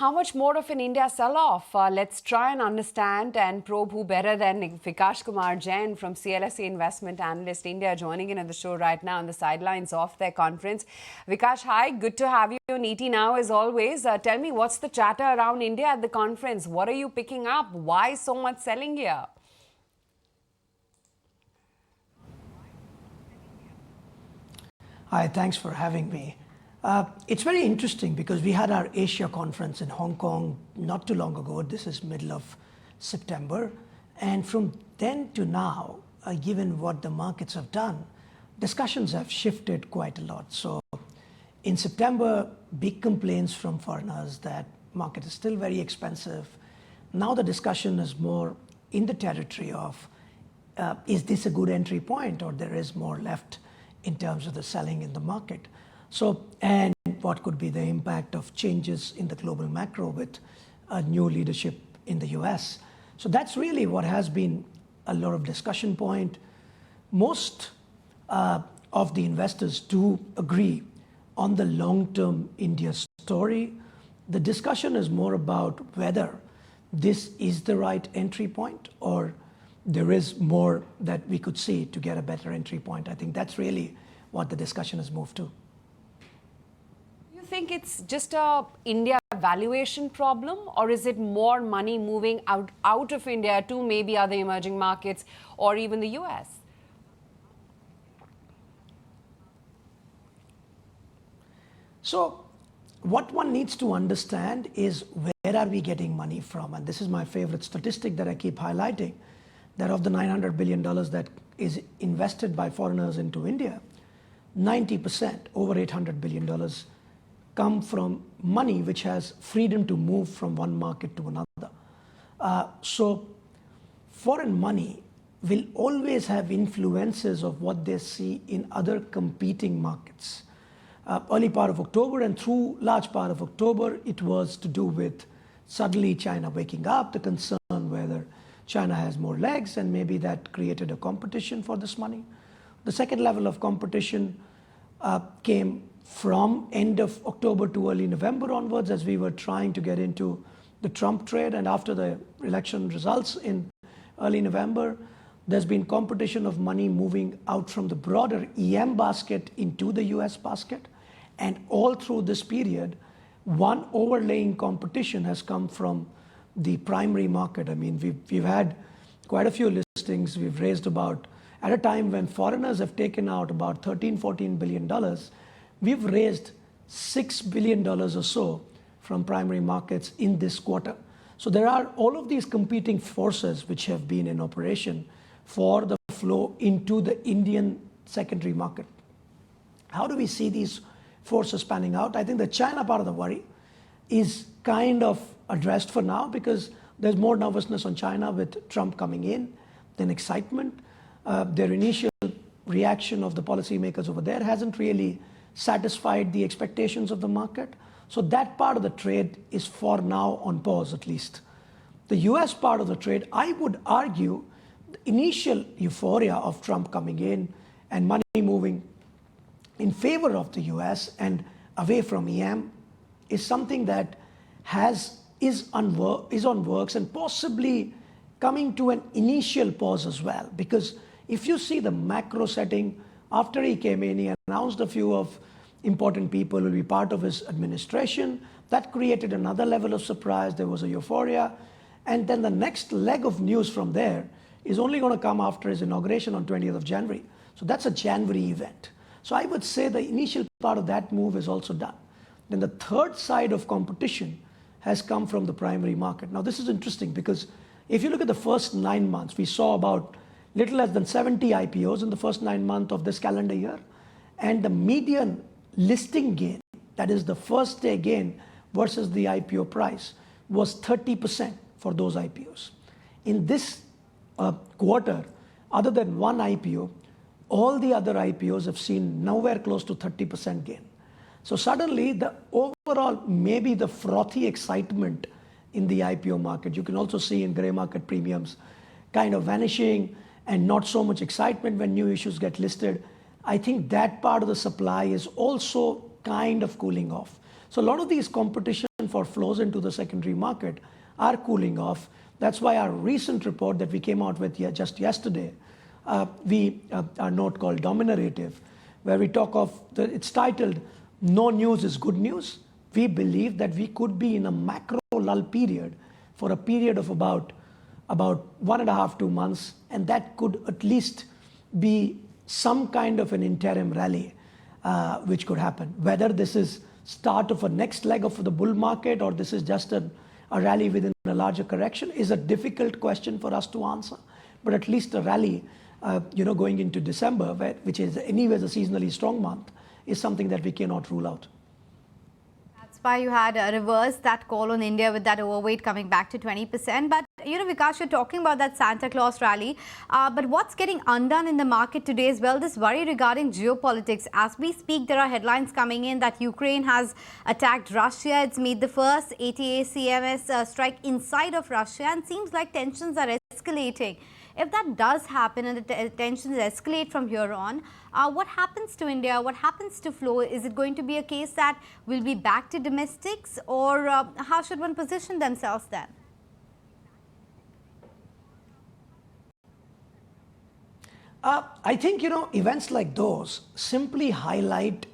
How much more of an India sell-off? Let's try and understand and probe who better than Vikash Kumar Jain from CLSA Investment Analyst India joining in on the show right now on the sidelines of their conference. Vikash, hi, good to have you on ET Now as always. Tell me, what's the chatter around India at the conference? What are you picking up? Why so much selling here? Hi, thanks for having me. It's very interesting because we had our Asia conference in Hong Kong not too long ago. This is middle of September. And from then to now, given what the markets have done, discussions have shifted quite a lot. So in September, big complaints from foreigners that market is still very expensive. Now the discussion is more in the territory of, is this a good entry point or there is more left in terms of the selling in the market? So, and what could be the impact of changes in the global macro with a new leadership in the US? So that's really what has been a lot of discussion point. Most of the investors do agree on the long-term India story. The discussion is more about whether this is the right entry point or there is more that we could see to get a better entry point. I think that's really what the discussion has moved to. Think it's just a India valuation problem, or is it more money moving out of India to maybe other emerging markets or even the US? So what one needs to understand is where are we getting money from? And this is my favorite statistic that I keep highlighting, that of the $900 billion that is invested by foreigners into India, 90%, over $800 billion, come from money which has freedom to move from one market to another. So foreign money will always have influences of what they see in other competing markets. Early part of October and through large part of October, it was to do with suddenly China waking up, the concern whether China has more legs, and maybe that created a competition for this money. The second level of competition came from end of October to early November onwards, as we were trying to get into the Trump trade. And after the election results in early November, there's been competition of money moving out from the broader EM basket into the US basket. And all through this period, one overlaying competition has come from the primary market. I mean, we've had quite a few listings. We've raised about, at a time when foreigners have taken out about $13–14 billion, we've raised $6 billion or so from primary markets in this quarter. So there are all of these competing forces which have been in operation for the flow into the Indian secondary market. How do we see these forces panning out? I think the China part of the worry is kind of addressed for now because there's more nervousness on China with Trump coming in than excitement. Their initial reaction of the policymakers over there hasn't really satisfied the expectations of the market. So that part of the trade is for now on pause at least. The US part of the trade, I would argue, the initial euphoria of Trump coming in and money moving in favor of the US and away from EM is something that is on works and possibly coming to an initial pause as well. Because if you see the macro setting, after he came in, he announced a few of important people will be part of his administration. That created another level of surprise. There was a euphoria. And then the next leg of news from there is only going to come after his inauguration on 20th of January. So that's a January event. So I would say the initial part of that move is also done. Then the third side of competition has come from the primary market. Now this is interesting because if you look at the first 9 months, we saw about little less than 70 IPOs in the first 9 months of this calendar year. And the median listing gain, that is the first day gain versus the IPO price, was 30% for those IPOs. In this quarter, other than one IPO, all the other IPOs have seen nowhere close to 30% gain. So suddenly the overall, maybe the frothy excitement in the IPO market, you can also see in gray market premiums kind of vanishing and not so much excitement when new issues get listed. I think that part of the supply is also kind of cooling off. So a lot of these competition for flows into the secondary market are cooling off. That's why our recent report that we came out with just yesterday, our note called Dominarative, where we talk of, it's titled, No News is Good News. We believe that we could be in a macro lull period for a period of about 1.5 to 2 months, and that could at least be some kind of an interim rally which could happen. Whether this is start of a next leg of the bull market or this is just a rally within a larger correction is a difficult question for us to answer. But at least a rally, going into December, which is anyways a seasonally strong month, is something that we cannot rule out. That's why you had reversed that call on India with that overweight coming back to 20%. But, Vikash, you're talking about that Santa Claus rally. But what's getting undone in the market today is, well, this worry regarding geopolitics. As we speak, there are headlines coming in that Ukraine has attacked Russia. It's made the first ATACMS strike inside of Russia, and seems like tensions are escalating. If that does happen and the tensions escalate from here on, what happens to India? What happens to flow? Is it going to be a case that will be back to domestics, or how should one position themselves then? I think, events like those simply highlight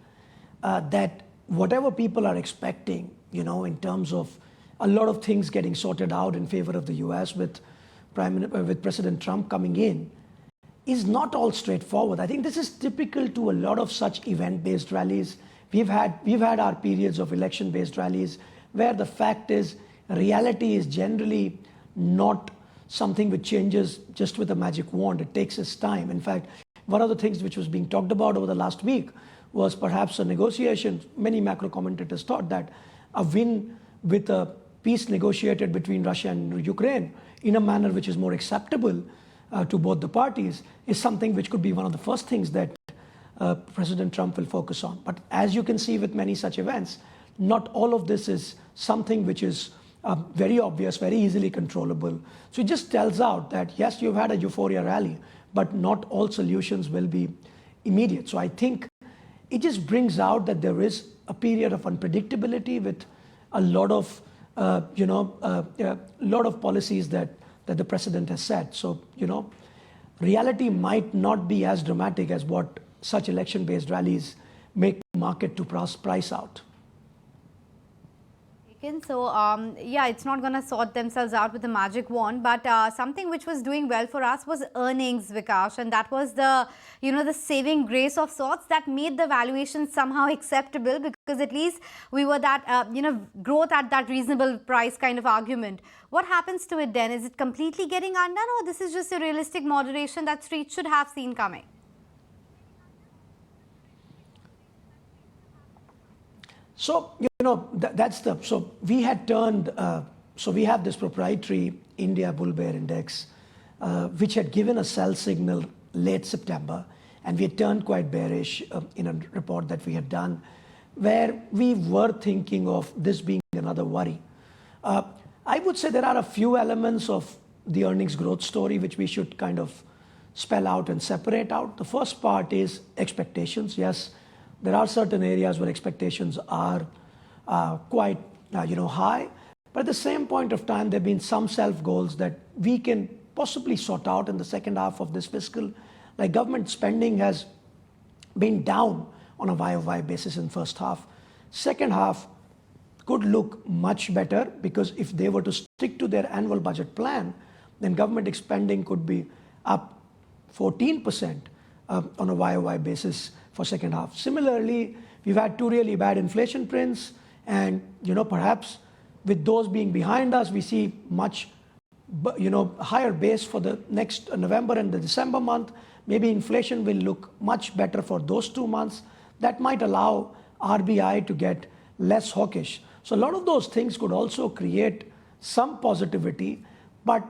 that whatever people are expecting, in terms of a lot of things getting sorted out in favor of the US with President Trump coming in, is not all straightforward. I think this is typical to a lot of such event-based rallies. We've had our periods of election-based rallies where the fact is reality is generally not something which changes just with a magic wand. It takes its time. In fact, one of the things which was being talked about over the last week was perhaps a negotiation. Many macro commentators thought that a win with a peace negotiated between Russia and Ukraine in a manner which is more acceptable to both the parties is something which could be one of the first things that President Trump will focus on. But as you can see with many such events, not all of this is something which is very obvious, very easily controllable. So it just tells out that, yes, you've had a euphoria rally, but not all solutions will be immediate. So I think it just brings out that there is a period of unpredictability with a lot of lot of policies that the president has set. So, reality might not be as dramatic as what such election-based rallies make the market to price out. So, yeah, it's not going to sort themselves out with a magic wand, but something which was doing well for us was earnings, Vikash, and that was the, the saving grace of sorts that made the valuation somehow acceptable, because at least we were that, growth at that reasonable price kind of argument. What happens to it then? Is it completely getting undone, or this is just a realistic moderation that streets should have seen coming? So, so we had turned, so we have this proprietary India Bull Bear Index, which had given a sell signal late September, and we had turned quite bearish in a report that we had done, where we were thinking of this being another worry. I would say there are a few elements of the earnings growth story which we should kind of spell out and separate out. The first part is expectations. Yes, there are certain areas where expectations are quite high, but at the same point of time, there have been some self-goals that we can possibly sort out in the second half of this fiscal. Like government spending has been down on a YOY basis in first half. Second half could look much better, because if they were to stick to their annual budget plan, then government spending could be up 14% on a YOY basis for second half. Similarly, we've had two really bad inflation prints, and perhaps with those being behind us, we see much higher base for the next November and the December month. Maybe inflation will look much better for those 2 months. That might allow RBI to get less hawkish. So a lot of those things could also create some positivity. But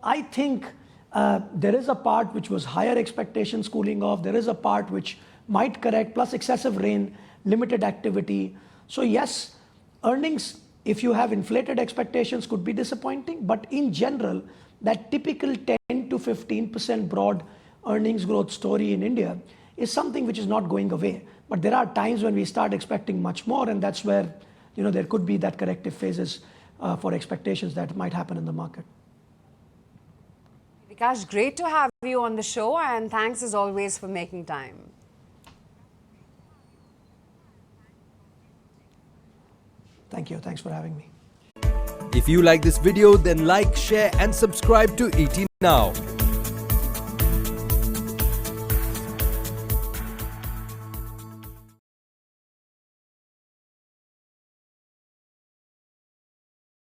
I think there is a part which was higher expectations cooling off. There is a part which might correct, plus excessive rain, limited activity. So yes, earnings, if you have inflated expectations, could be disappointing. But in general, that typical 10 to 15% broad earnings growth story in India is something which is not going away. But there are times when we start expecting much more, and that's where there could be that corrective phases for expectations that might happen in the market. Vikash, great to have you on the show, and thanks as always for making time. Thank you. Thanks for having me. If you like this video, then like, share and subscribe to ET Now.